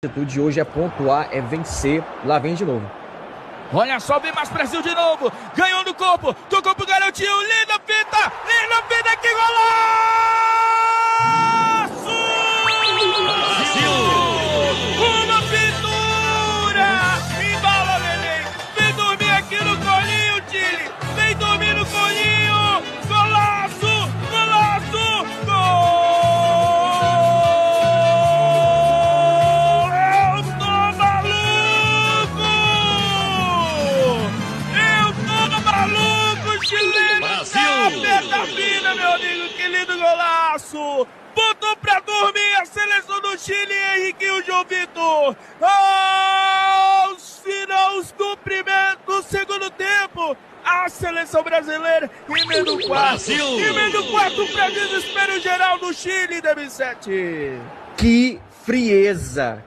A atitude hoje é pontuar, é vencer. Lá vem de novo. Olha só, vem mais Brasil de novo. Ganhou no corpo, tocou pro garotinho. Linda fita, que golaço! Brasil! Uma pintura! Embala, neném. Vem dormir aqui no colinho, Chile. Vem dormir no colinho. Golaço! Golaço! Gol! Fina, meu amigo, que lindo golaço! Botou pra dormir a seleção do Chile, Henriquinho João Vitor! Aos finais do segundo tempo, a seleção brasileira emenda o quarto! Emenda o quarto pra desespero geral do Chile, DB7! Que frieza!